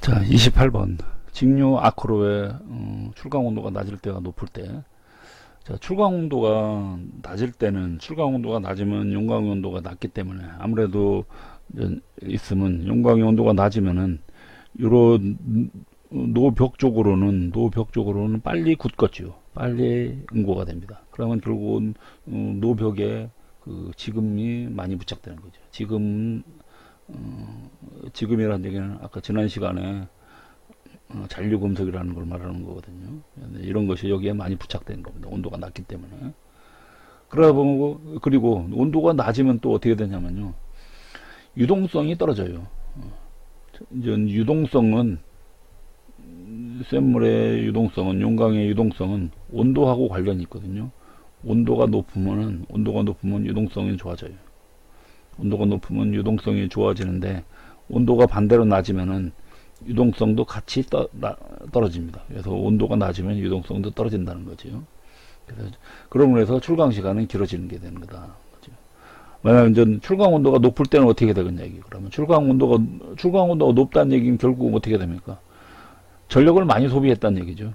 자, 28번. 직류 아크로의 출강 온도가 낮을 때와 높을 때. 자, 출강 온도가 낮을 때는, 출강 온도가 낮으면 용광의 온도가 낮기 때문에 아무래도 있으면 용광의 온도가 낮으면은 요런 노벽 쪽으로는 빨리 굳겠죠. 빨리 응고가 됩니다. 그러면 결국은 노벽에 그 지금이 많이 부착되는 거죠. 지금이라는 얘기는 아까 지난 시간에 잔류금속이라는 걸 말하는 거거든요. 이런 것이 여기에 많이 부착된 겁니다. 온도가 낮기 때문에. 그리고 온도가 낮으면 또 어떻게 되냐면요. 유동성이 떨어져요. 이제 쇳물의 유동성은, 용광의 유동성은 온도하고 관련이 있거든요. 온도가 높으면 유동성이 좋아져요. 온도가 높으면 유동성이 좋아지는데, 온도가 반대로 낮으면은 유동성도 같이 떨어집니다. 그래서 온도가 낮으면 유동성도 떨어진다는 거죠. 그러므로 해서 출강 시간은 길어지는 게 되는 거다. 만약 이제 출강 온도가 높을 때는 어떻게 되겠냐, 이게. 그러면 출강 온도가 높다는 얘기는 결국 어떻게 됩니까? 전력을 많이 소비했다는 얘기죠.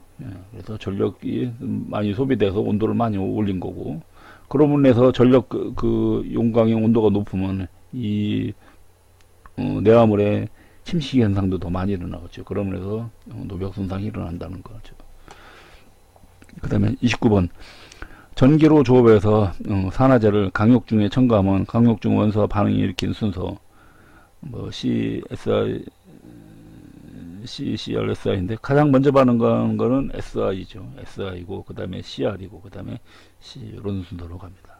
그래서 전력이 많이 소비돼서 온도를 많이 올린 거고, 그러므로 해서 용광의 온도가 높으면 내화물의 침식 현상도 더 많이 일어나겠죠. 그러므로 해서 노벽 손상이 일어난다는 거죠. 그 다음에 29번. 전기로 조업해서 산화제를 강욕중에 첨가하면 강욕중 원소와 반응이 일으킨 순서, CRSI인데 가장 먼저 반응하는 거는 SI죠. SI고 그 다음에 CR이고 그 다음에 C, 이런 순서로 갑니다.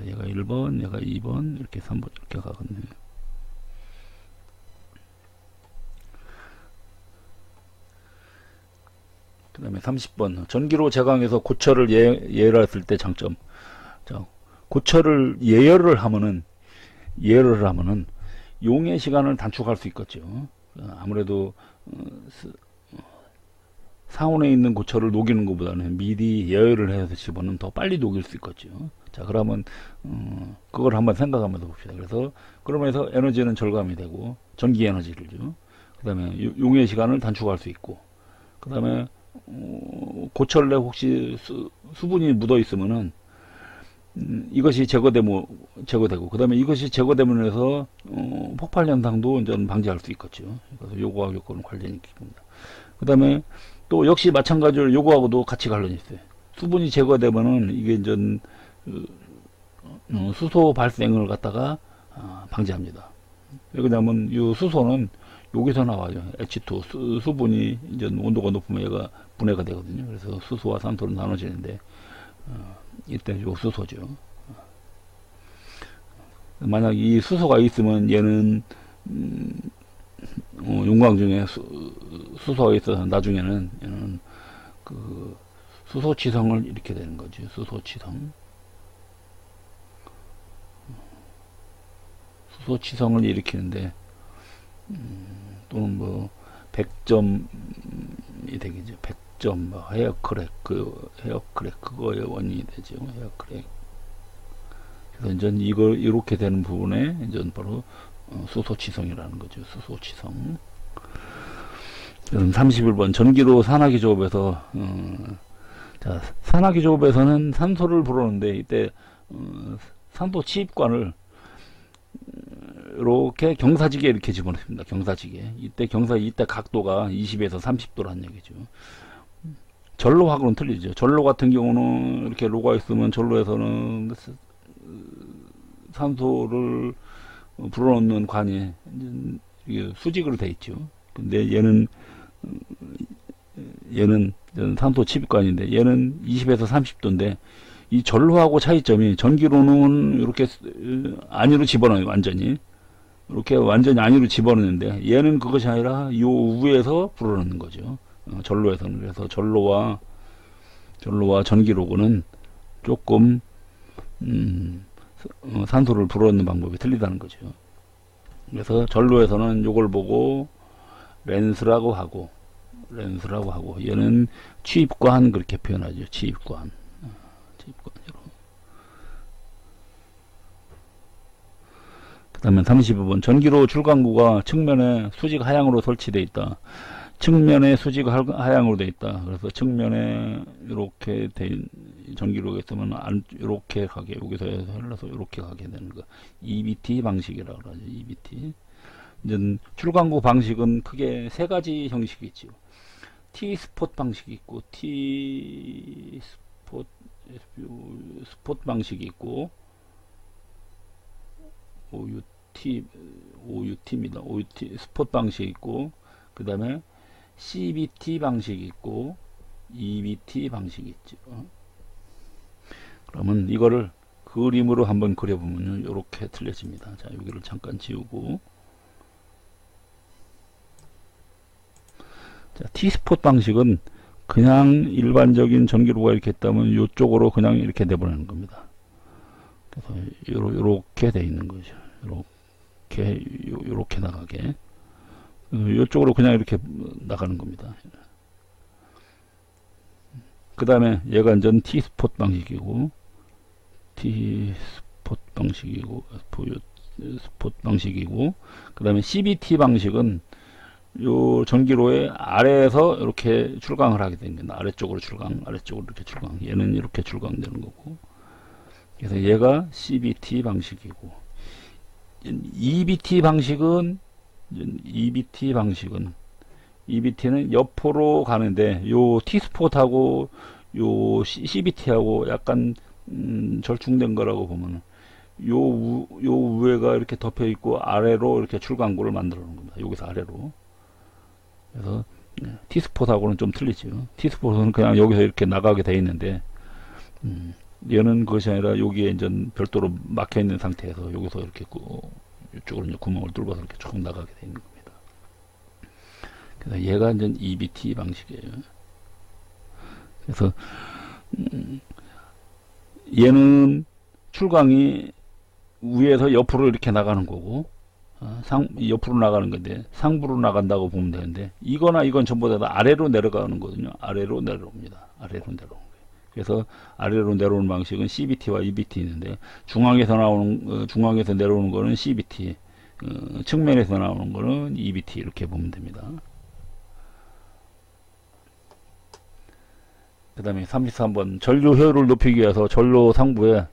얘가 1번, 얘가 2번, 이렇게 3번 이렇게 가거든요. 그 다음에 30번. 전기로 제강해서 고철을 예열했을 때 장점. 자, 고철을 예열을 하면은 용의 시간을 단축할 수 있겠죠. 아무래도 상온에 있는 고철을 녹이는 것보다는 미리 예열을 해서 집어는 더 빨리 녹일 수 있겠죠. 자, 그러면 그걸 한번 생각하면서 봅시다. 그래서 그러면서 에너지는 절감이 되고, 전기 에너지를요. 그 다음에 용의 시간을 단축할 수 있고, 그 다음에 고철에 혹시 수분이 묻어 있으면은 이것이 제거되고, 그 다음에 이것이 제거되면 해서 폭발 현상도 이제 방지할 수 있겠죠. 그래서 요거하고 요거는 관련이 있습니다. 그 다음에 또 역시 마찬가지로 요거하고도 같이 관련이 있어요. 수분이 제거되면은 이게 이제 수소 발생을 갖다가 방지합니다. 왜냐면 이 수소는 여기서 나와요. H2 수분이 이제 온도가 높으면 얘가 분해가 되거든요. 그래서 수소와 산소로 나눠지는데 이때 요 수소죠. 만약 이 수소가 있으면 얘는 용광 중에 수소가 있어서 나중에는 얘는 그 수소치성을 일으키게 되는 거죠. 수소치성을 일으키는데 또는 100점이 되겠죠. 100점 헤어크랙 그거의 원인이 되죠. 헤어크랙. 그래서 이제 이렇게 되는 부분에 이제 바로 수소치성이라는 거죠. 수소치성. 그럼 31번. 전기로 산화기 조업에서 자, 산화기 조업에서는 산소를 불어넣는데 이때 산소 치입관을 이렇게 경사지게 이렇게 집어넣습니다. 경사지게. 이때 각도가 20에서 30도라는 얘기죠. 전로하고는 틀리죠. 전로 같은 경우는 이렇게 로가 있으면 전로에서는 산소를 불어넣는 관이 수직으로 돼 있죠. 근데 얘는 산소 치입관인데 얘는 20에서 30도인데 이 전로하고 차이점이, 전기로는 이렇게 안으로 집어넣어요. 이렇게 완전히 안으로 집어넣는데 얘는 그것이 아니라 요 위에서 불어넣는 거죠. 전로에서는. 그래서 전로와 전기로고는 조금 산소를 불어넣는 방법이 틀리다는 거죠. 그래서 전로에서는 요걸 보고 렌스라고 하고 얘는 취입관 그렇게 표현하죠. 취입관으로. 그 다음에 35번 전기로 줄광구가 측면에 수직 하향으로 설치되어 있다. 측면에 수직 하향으로 되어 있다. 그래서 측면에 이렇게 된 전기로가 있으면 이렇게 가게, 여기서 흘러서 이렇게 가게 되는 거. EBT 방식이라고 하죠. EBT. 이제 줄광구 방식은 크게 세 가지 형식이 있죠. T-스폿 방식이 있고, 스폿 방식이 있고, OUT입니다. OUT 스폿 방식이 있고, 그 다음에 CBT 방식이 있고, EBT 방식이 있죠. 그러면 이거를 그림으로 한번 그려보면 이렇게 틀려집니다. 자, 여기를 잠깐 지우고, 자, T-스폿 방식은 그냥 일반적인 전기로가 이렇게 있다면 이쪽으로 그냥 이렇게 내보내는 겁니다. 그래서 이렇게 돼 있는 거죠. 이렇게 나가게. 이쪽으로 그냥 이렇게 나가는 겁니다. 그 다음에 얘가 이제 T-스폿 방식이고, 스폿 방식이고, 그 다음에 CBT 방식은 요 전기로의 아래에서 이렇게 출강을 하게 됩니다. 아래쪽으로 이렇게 출강. 얘는 이렇게 출강되는 거고. 그래서 얘가 CBT 방식이고, EBT 방식은 EBT는 옆으로 가는데, 요 T-스폿하고 요 CBT하고 약간 절충된 거라고 보면, 요 위에가 이렇게 덮여 있고 아래로 이렇게 출강구를 만들어 놓은 겁니다. 여기서 아래로. 그래서 T-스폿하고는 좀 틀리죠. T-스폿은 그냥 여기서 이렇게 나가게 돼 있는데, 얘는 그것이 아니라 여기에 이제 별도로 막혀 있는 상태에서 여기서 이렇게 이쪽으로 이제 구멍을 뚫어서 이렇게 쭉 나가게 돼 있는 겁니다. 그래서 얘가 이제 EBT 방식이에요. 그래서 얘는 출강이 위에서 옆으로 이렇게 나가는 거고, 옆으로 나가는 건데 상부로 나간다고 보면 되는데, 이거나 이건 전부 다 아래로 내려가는 거거든요. 아래로 내려옵니다. 아래로 내려오는 거예요. 그래서 아래로 내려오는 방식은 CBT와 EBT 있는데, 중앙에서 내려오는 거는 CBT, 측면에서 나오는 거는 EBT, 이렇게 보면 됩니다. 그 다음에 33번 전류 효율을 높이기 위해서 전로 상부에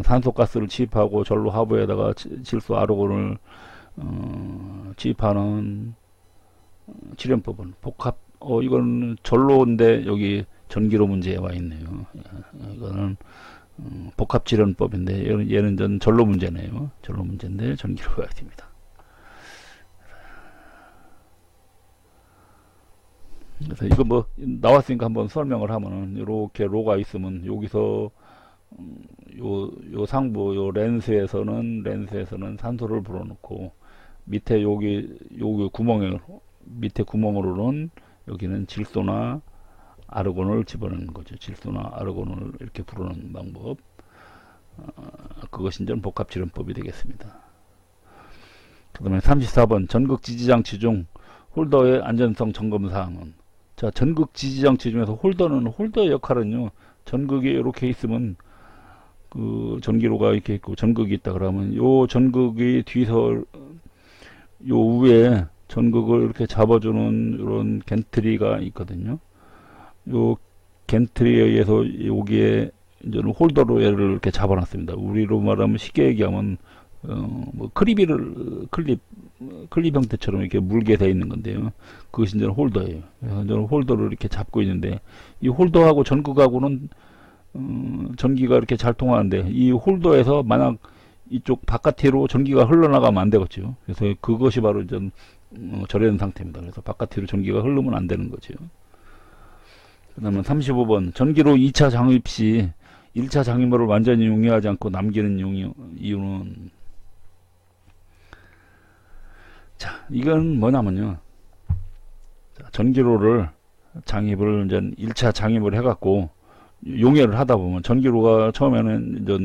산소가스를 취입하고 전로 하부에다가 질소 아르곤을 취입하는 치련법은 복합, 이거는 전로인데 여기 전기로 문제에 와 있네요. 이거는 복합 치련법인데 얘는 전 전로 문제네요. 전로 문제인데 전기로 와 있습니다. 그래서 이거 뭐 나왔으니까 한번 설명을 하면은, 이렇게 로가 있으면 여기서 요 상부 요 렌스에서는 산소를 불어넣고, 밑에 여기 밑에 구멍으로는 여기는 질소나 아르곤을 집어넣는 거죠. 질소나 아르곤을 이렇게 불어넣는 방법. 그것이 이제 복합치련법이 되겠습니다. 그 다음에 34번 전극 지지장치 중 홀더의 안전성 점검 사항은, 자, 전극 지지장치 중에서 홀더의 역할은요, 전극이 이렇게 있으면 그 전기로가 이렇게 있고 전극이 있다 그러면, 요 전극이 뒤서 요 위에 전극을 이렇게 잡아주는 이런 겐트리가 있거든요. 요 겐트리에 의해서 여기에 이제 홀더로 얘를 이렇게 잡아놨습니다. 우리로 말하면 쉽게 얘기하면 뭐 클립 형태처럼 이렇게 물게 돼 있는 건데요. 그것이 이제 홀더예요. 그래서 저는 홀더를 이렇게 잡고 있는데, 이 홀더하고 전극하고는 전기가 이렇게 잘 통하는데, 이 홀더에서 만약 이쪽 바깥으로 전기가 흘러나가면 안 되겠죠. 그래서 그것이 바로 좀 절연 상태입니다. 그래서 바깥으로 전기가 흐르면 안 되는 거죠. 그 다음에 35번 전기로 2차 장입 시 1차 장입물을 완전히 용해하지 않고 남기는 이유는, 자, 이건 뭐냐면요, 자, 전기로를 장입을 이제 1차 장입을 해갖고 용해를 하다 보면, 전기로가 처음에는 이제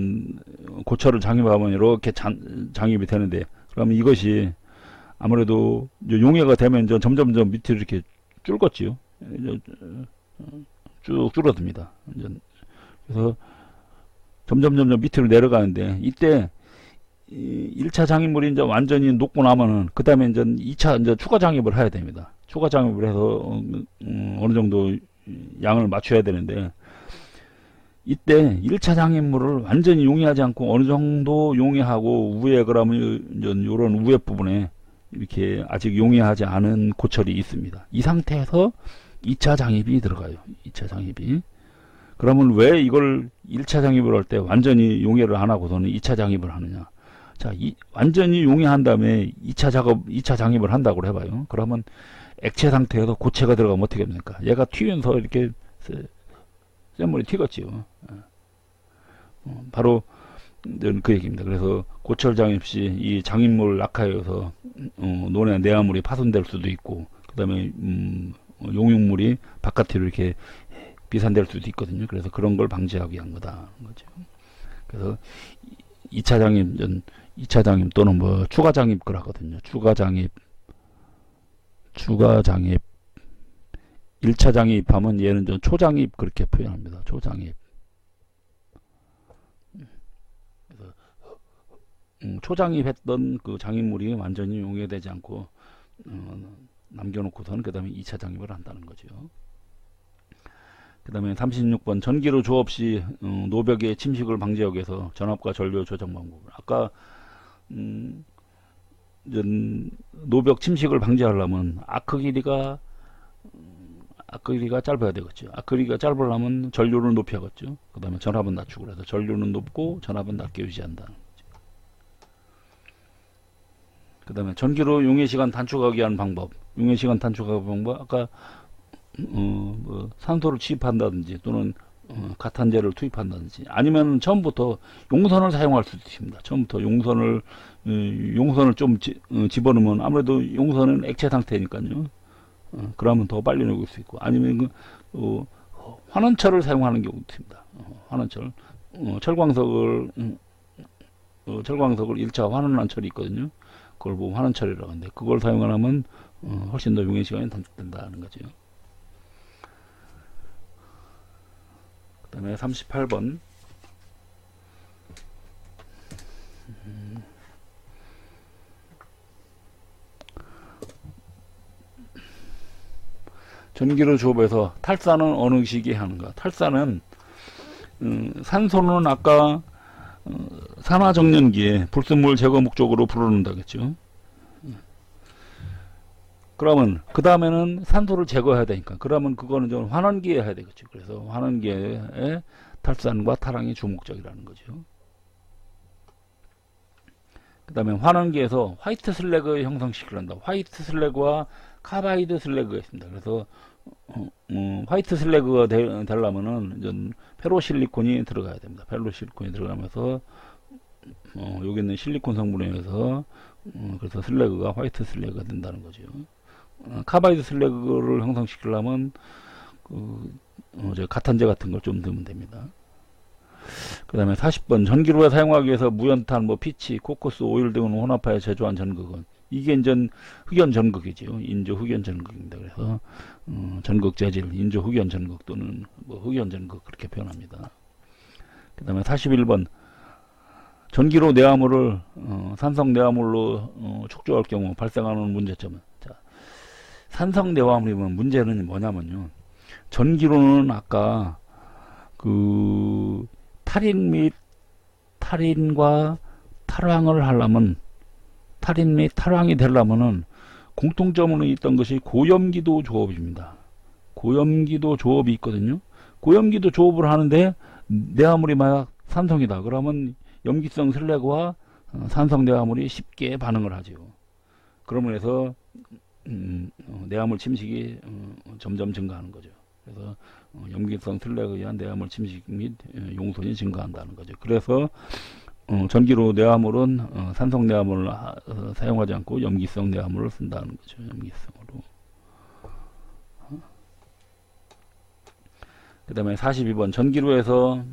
고철을 장입하면 이렇게 장입이 되는데, 그러면 이것이 아무래도 용해가 되면 이제 점점점 밑으로 이렇게 줄겠지요. 쭉 줄어듭니다. 그래서 점점 밑으로 내려가는데, 이때 1차 장입물이 이제 완전히 녹고 나면은 그 다음에 이제 2차 이제 추가 장입을 해야 됩니다. 추가 장입을 해서 어느 정도 양을 맞춰야 되는데, 이때 1차 장입물을 완전히 용해하지 않고 어느 정도 용해하고 우에 그러면 요런 우에 부분에 이렇게 아직 용해하지 않은 고철이 있습니다. 이 상태에서 2차 장입이 들어가요. 2차 장입이. 그러면 왜 이걸 1차 장입을 할 때 완전히 용해를 안 하고서는 2차 장입을 하느냐? 자, 완전히 용해한 다음에 2차 장입을 한다고 해봐요. 그러면 액체 상태에서 고체가 들어가면 어떻게 됩니까? 얘가 튀면서 이렇게 샘물이 튀겠지요. 바로 그 얘기입니다. 그래서 고철 장입 시 이 장입물 낙하여서 논의 내화물이 파손될 수도 있고, 그 다음에 용육물이 바깥으로 이렇게 비산될 수도 있거든요. 그래서 그런 걸 방지하기 위한 거다. 거죠. 그래서 2차 장입 또는 뭐 추가 장입 걸 하거든요. 추가 장입 1차 장입하면 얘는 좀 초장입 그렇게 표현합니다. 초장입. 그래서 초장입했던 그 장입물이 완전히 용해되지 않고 남겨놓고서는 그 다음에 2차 장입을 한다는 거죠. 그 다음에 36번 전기로 조업 시 노벽의 침식을 방지하기 위해서 전압과 전류 조정 방법. 아까 노벽 침식을 방지하려면 아크 길이가 짧아야 되겠죠. 아크 길이가 짧으려면 전류를 높여야겠죠. 그 다음에 전압은 낮추고, 그래서 전류는 높고 전압은 낮게 유지한다는 거죠. 그 다음에 전기로 용해시간 단축하기 위한 방법. 용해시간 단축하기 방법, 아까 뭐 산소를 투입한다든지 또는 가탄제를 투입한다든지, 아니면 처음부터 용선을 사용할 수도 있습니다. 처음부터 용선을 좀 집어넣으면 아무래도 용선은 액체 상태니까요. 그러면 더 빨리 녹을 수 있고, 아니면 환원철을 사용하는 경우도 있습니다. 환원철, 철광석을 1차 환원한 철이 있거든요. 그걸 보면 환원철이라고 하는데, 그걸 사용하면 훨씬 더 용해 시간이 단축된다는 거죠. 그 다음에 38번 전기로 조업해서 탈사는 어느 시기에 하는가? 탈사는 산소는 아까 산화정년기에 불순물 제거 목적으로 불어넣는다겠죠. 그러면 그 다음에는 산소를 제거해야 되니까, 그러면 그거는 좀 환원기에 해야 되겠죠. 그래서 환원기에 탈산과 탈항이 주목적이라는 거죠. 그 다음에 환원기에서 화이트 슬래그 형성시키려 한다. 화이트 슬래그와 카바이드 슬래그가 있습니다. 그래서 화이트 슬래그가 되려면은 페로실리콘이 들어가야 됩니다. 페로실리콘이 들어가면서 여기 있는 실리콘 성분에 의해서 그래서 슬래그가 화이트 슬래그가 된다는 거죠. 카바이드 슬래그를 형성시키려면 가탄제 같은 걸 좀 넣으면 됩니다. 그 다음에 40번 전기로에 사용하기 위해서 무연탄, 피치, 코코스, 오일 등을 혼합하여 제조한 전극은, 이게 이제 흑연 전극이지요. 인조 흑연 전극입니다. 그래서 전극 재질, 인조 흑연 전극 또는 흑연 전극 그렇게 표현합니다. 그 다음에 41번 전기로 내화물을 산성 내화물로 축조할 경우 발생하는 문제점은, 산성 내화물이면 문제는 뭐냐면요, 전기로는 아까 탈인 및 탈인과 탈황을 하려면, 탈인 및 탈황이 되려면은 공통점으로 있던 것이 고염기도 조업입니다. 고염기도 조업이 있거든요. 고염기도 조업을 하는데 내화물이 만약 산성이다 그러면 염기성 슬래그와 산성 내화물이 쉽게 반응을 하죠. 그러면서 내화물 침식이 점점 증가하는 거죠. 그래서 염기성 슬래그에 의한 내화물 침식 및 용손이 증가한다는 거죠. 그래서 전기로 내화물은 산성 내화물을 사용하지 않고 염기성 내화물을 쓴다는 거죠. 염기성으로. 그 다음에 42번 전기로에서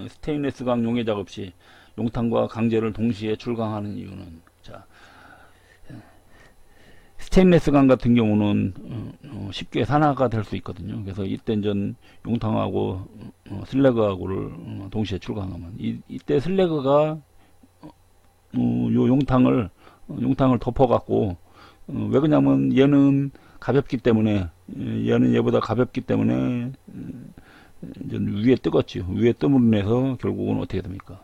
스테인리스강 용해 작업 시 용탄과 강제를 동시에 출강하는 이유는, 스테인리스강 같은 경우는 쉽게 산화가 될 수 있거든요. 그래서 이때 전 용탕하고 슬래그하고를 동시에 출강하면 이때 슬래그가 요 용탕을 덮어갖고, 왜 그러냐면 얘는 가볍기 때문에, 얘는 얘보다 가볍기 때문에 이제 위에 뜨겁죠. 위에 뜸으로 인해서 결국은 어떻게 됩니까?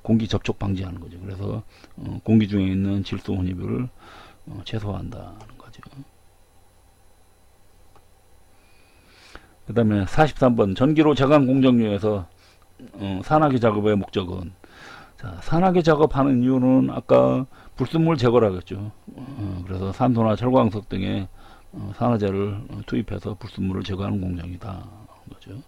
공기 접촉 방지하는 거죠. 그래서 공기 중에 있는 질소 혼입을 최소화한다는 거죠. 그 다음에 43번 전기로 제강 공정류에서 산화기 작업의 목적은, 자, 산화기 작업하는 이유는 아까 불순물 제거라겠죠. 그래서 산소나 철광석 등의 산화제를 투입해서 불순물을 제거하는 공정이다 거죠.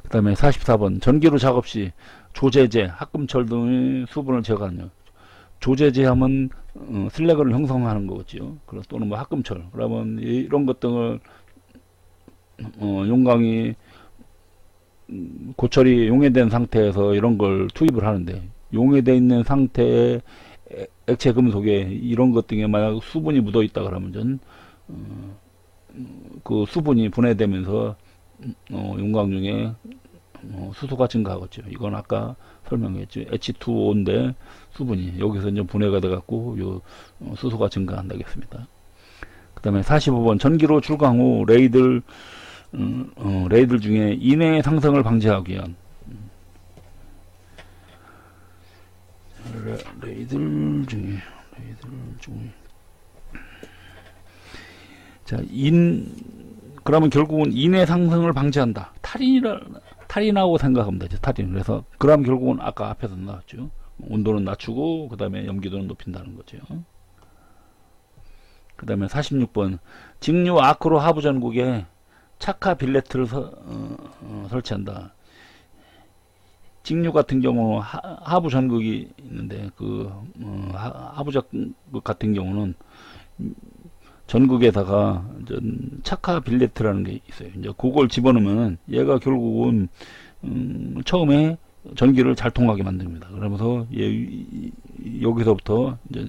그 다음에 44번 전기로 작업 시 조제제, 합금철 등의 수분을 제거하는, 조제제 하면 슬래그를 형성하는 거겠죠. 또는 뭐 합금철, 그러면 이런 것 등을 용광이 고철이 용해된 상태에서 이런 걸 투입을 하는데, 용해되어 있는 상태의 액체 금속에 이런 것 등에 만약 수분이 묻어 있다 그러면 그 수분이 분해되면서 용광 중에 수소가 증가하겠죠. 이건 아까 설명했죠. H2O인데 수분이 여기서 이제 분해가 돼 갖고 요 수소가 증가한다겠습니다. 그 다음에 45번 전기로 출강 후 레이들 중에 인해 상승을 방지하기 위한, 레이들 중에 자, 그러면 결국은 인해 상승을 방지한다. 탈인하고 생각하면 되죠. 탈인. 그래서 그럼 결국은 아까 앞에서 나왔죠. 온도는 낮추고 그 다음에 염기도는 높인다는 거죠. 그 다음에 46번 직류 아크로 하부 전국에 착화 빌레트를 설치한다. 직류 같은 경우는 하부 전극이 있는데 하부 전극 같은 경우는 전극에다가 착화 빌레트라는 게 있어요. 이제 그걸 집어넣으면 얘가 결국은 처음에 전기를 잘 통하게 만듭니다. 그러면서 여기서부터 이제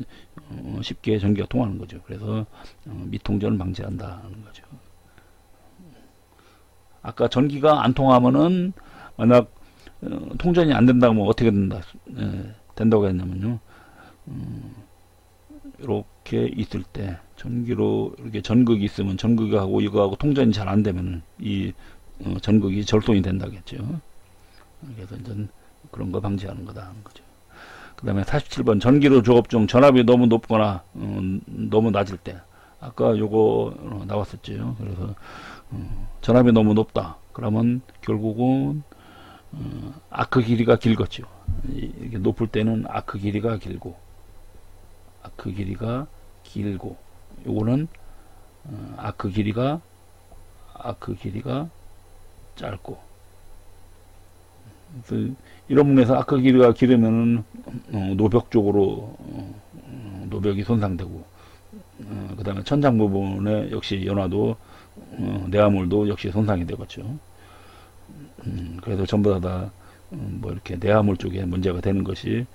쉽게 전기가 통하는 거죠. 그래서 미통전을 방지한다는 거죠. 아까 전기가 안 통하면은 만약 통전이 안 된다면 어떻게 된다고 했냐면요. 이렇게 있을 때 전기로 이렇게 전극이 있으면 전극하고 이거하고 통전이 잘 안 되면 이 전극이 절동이 된다겠죠. 그래서 이제 그런 거 방지하는 거다 하는 거죠. 그 다음에 47번 전기로 조업 중 전압이 너무 높거나 너무 낮을 때, 아까 요거 나왔었죠. 그래서 전압이 너무 높다 그러면 결국은 아크 길이가 길겠죠. 이게 높을 때는 아크 길이가 길고 요거는 아크 길이가 짧고, 그래서 이런 부분에서 아크 길이가 길으면은 노벽 쪽으로 노벽이 손상되고, 그 다음에 천장 부분에 역시 연화도 내화물도 역시 손상이 되겠죠. 그래서 전부 다 뭐 이렇게 내화물 쪽에 문제가 되는 것이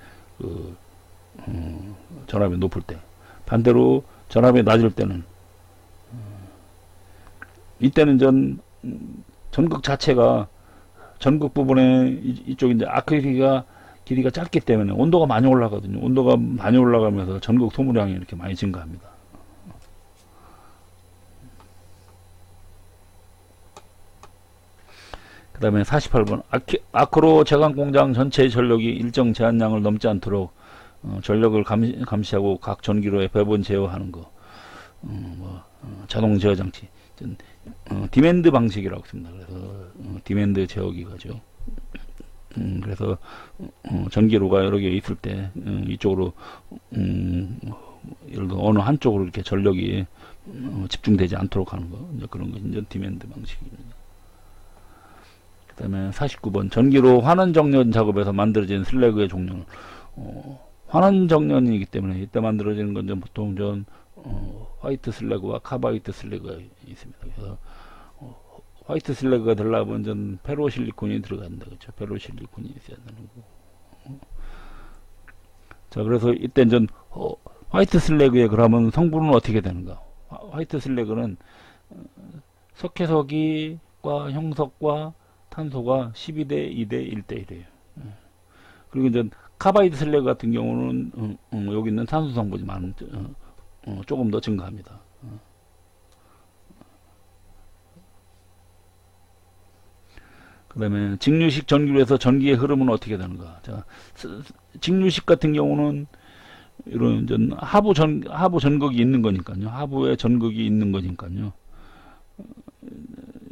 전압이 높을 때, 반대로 전압이 낮을 때는 이때는 전극 자체가 전극 부분에 이쪽 이제 아크 길이가 짧기 때문에 온도가 많이 올라가거든요. 온도가 많이 올라가면서 전극 소모량이 이렇게 많이 증가합니다. 그 다음에 48번 아크로 제강 공장 전체의 전력이 일정 제한량을 넘지 않도록 전력을 감시하고 각 전기로에 배분 제어하는 거, 자동 제어 장치, 디맨드 방식이라고 했습니다. 그래서 디맨드 제어기가죠. 그래서 전기로가 여러 개 있을 때 이쪽으로 예를 들어 어느 한쪽으로 이렇게 전력이 집중되지 않도록 하는 거, 이제 그런 거 이제 디맨드 방식입니다. 그 다음에 49번 전기로 환원 정년 작업에서 만들어진 슬래그의 종류는, 환원 정년이기 때문에 이때 만들어지는 건 보통 화이트 슬래그와 카바이트 슬래그가 있습니다. 그래서 화이트 슬래그가 되려면 페로실리콘이 들어간다. 그렇죠? 페로실리콘이 있어야 되는 거고. 자, 그래서 이때 화이트 슬래그의 그러면 성분은 어떻게 되는가? 화이트 슬래그는 석회석과 형석과 탄소가 12대 2대 1대 1이에요. 그리고 이제 카바이드 슬래그 같은 경우는 여기 있는 탄소 성분이 조금 더 증가합니다. 그 다음에 직류식 전기로에서 전기의 흐름은 어떻게 되는가. 자, 직류식 같은 경우는 이런 하부 전극이 있는 거니까요. 하부에 전극이 있는 거니까요.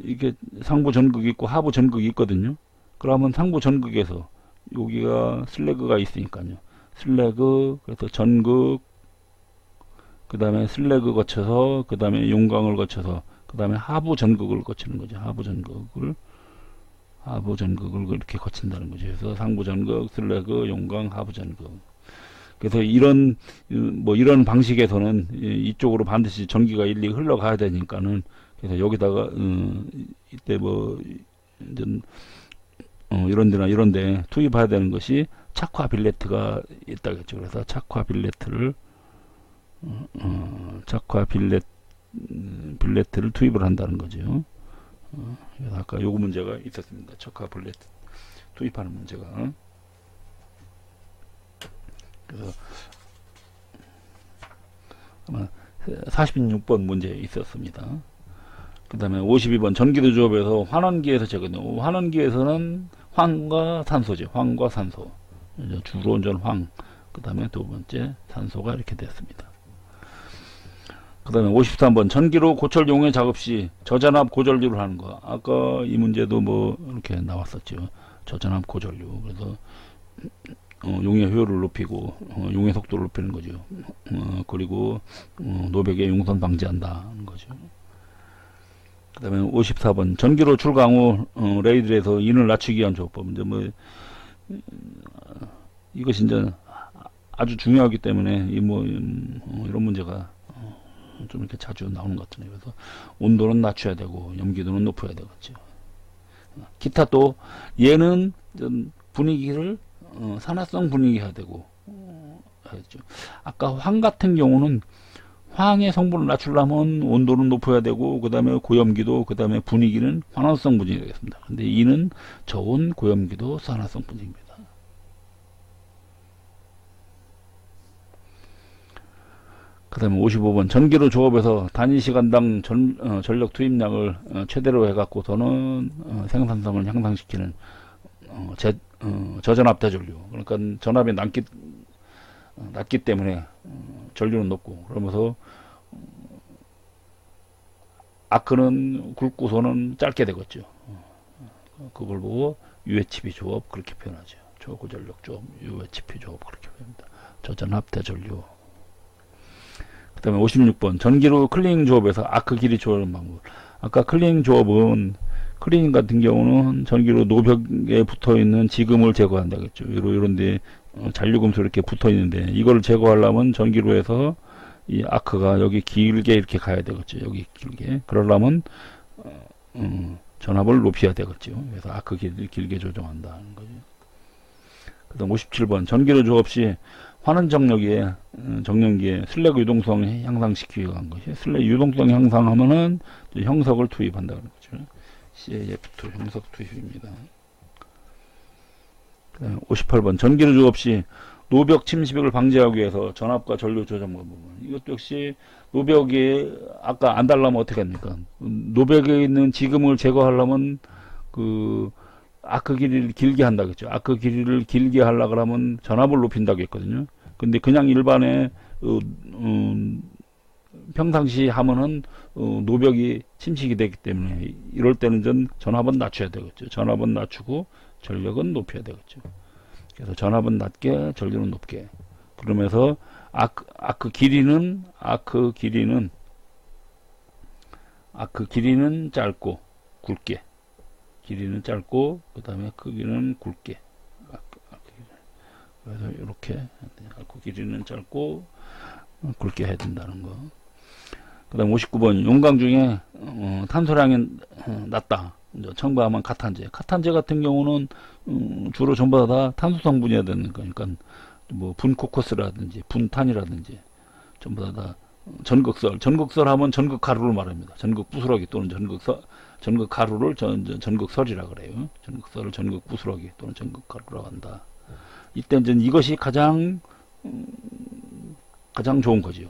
이게 상부 전극이 있고 하부 전극이 있거든요. 그러면 상부 전극에서 여기가 슬래그가 있으니까요. 슬래그, 그래서 전극, 그 다음에 슬래그 거쳐서, 그 다음에 용광을 거쳐서, 그 다음에 하부 전극을 거치는 거죠. 하부 전극을 이렇게 거친다는 거죠. 그래서 상부 전극, 슬래그, 용광, 하부 전극. 그래서 이런 방식에서는 이쪽으로 반드시 전기가 일리 흘러가야 되니까는, 그래서 여기다가 이때 이런데 투입해야 되는 것이 착화 빌레트가 있다겠죠. 그래서 착화 빌레트를 투입을 한다는 거죠. 그래서 아까 요거 문제가 있었습니다. 착화 빌레트 투입하는 문제가. 그래서 아마 46번 문제 있었습니다. 그 다음에 52번 전기도 조업에서 환원기에서 제거된, 환원기에서는 황과 산소죠. 황과 산소. 주로 황, 그 다음에 두 번째 산소가 이렇게 됐습니다. 그 다음에 53번 전기로 고철 용해 작업 시 저전압 고전류를 하는 거. 아까 이 문제도 이렇게 나왔었죠. 저전압 고전류. 그래서 용해 효율을 높이고 용해 속도를 높이는 거죠. 그리고 노백의 용선 방지한다는 거죠. 그 다음에 54번 전기로 출강 후 레이들에서 인을 낮추기 위한 조법. 이제 이것이 이제 아주 중요하기 때문에 이런 문제가 좀 이렇게 자주 나오는 것 같네요. 그래서 온도는 낮춰야 되고 염기도는 높여야 되겠죠. 기타 또 얘는 분위기를 산화성 분위기 해야 되고 하죠. 아까 황 같은 경우는 황의 성분을 낮추려면 온도는 높여야 되고, 그 다음에 고염기도, 그 다음에 분위기는 환원성 분위기가 되겠습니다. 근데 이는 저온 고염기도 산화성 분위기입니다. 그 다음에 55번 전기로 조업해서 단위 시간당 전력 투입량을 최대로 해갖고서는 생산성을 향상시키는 저전압 대전류. 그러니까 전압이 낮기 때문에 전류는 높고, 그러면서 아크는 굵고서는 짧게 되겠죠. 그걸 보고 UHP 조업 그렇게 표현하죠. 저고전력 조업, UHP 조업 그렇게 표현합니다. 저전압 대전류. 그 다음에 56번 전기로 클리닝 조업에서 아크 길이 조절하는 방법. 아까 클리닝 조업은, 클리닝 같은 경우는 전기로 노벽에 붙어있는 지금을 제거한다겠죠. 이런데 잔류금속 이렇게 붙어있는데, 이걸 제거하려면 전기로에서 이 아크가 여기 길게 이렇게 가야 되겠죠. 여기 길게. 그러려면 전압을 높여야 되겠죠. 그래서 아크 길게 조정한다는 거죠. 그 다음 57번 전기로 조업 시 환원 정력기에 슬래그 유동성 향상시키기 위한 것이, 슬래그 유동성 향상하면은 형석을 투입한다는 거죠. CAF2 형석 투입입니다. 그 다음에 58번 전기로 조업 시 노벽 침식을 방지하기 위해서 전압과 전류 조정 방법. 이것도 역시 노벽이 아까 안 달라면 어떻게 합니까? 노벽에 있는 지금을 제거하려면 아크 길이를 길게 한다겠죠. 아크 길이를 길게 하려고 하면 전압을 높인다고 했거든요. 근데 그냥 일반에 평상시 하면은 노벽이 침식이 되기 때문에 이럴 때는 전압은 낮춰야 되겠죠. 전압은 낮추고 전력은 높여야 되겠죠. 그래서 전압은 낮게, 전류는 높게. 그러면서 아크 길이는 짧고 굵게. 길이는 짧고, 그 다음에 크기는 굵게. 그래서 이렇게 아크 길이는 짧고 굵게 해야 된다는 거. 그 다음 59번 용광 중에 탄소량이 낮다. 첨가하면 카탄제. 카탄제 같은 경우는 주로 전부 다 탄소 성분이어야 되는 거니까, 분코커스라든지 분탄이라든지 전부 다 전극설 하면 전극 가루를 말합니다. 전극 부스러기 또는 전극 가루를 전극설이라 그래요. 전극설을 전극 부스러기 또는 전극 가루라고 한다. 이때 이제 이것이 가장 좋은 거지요.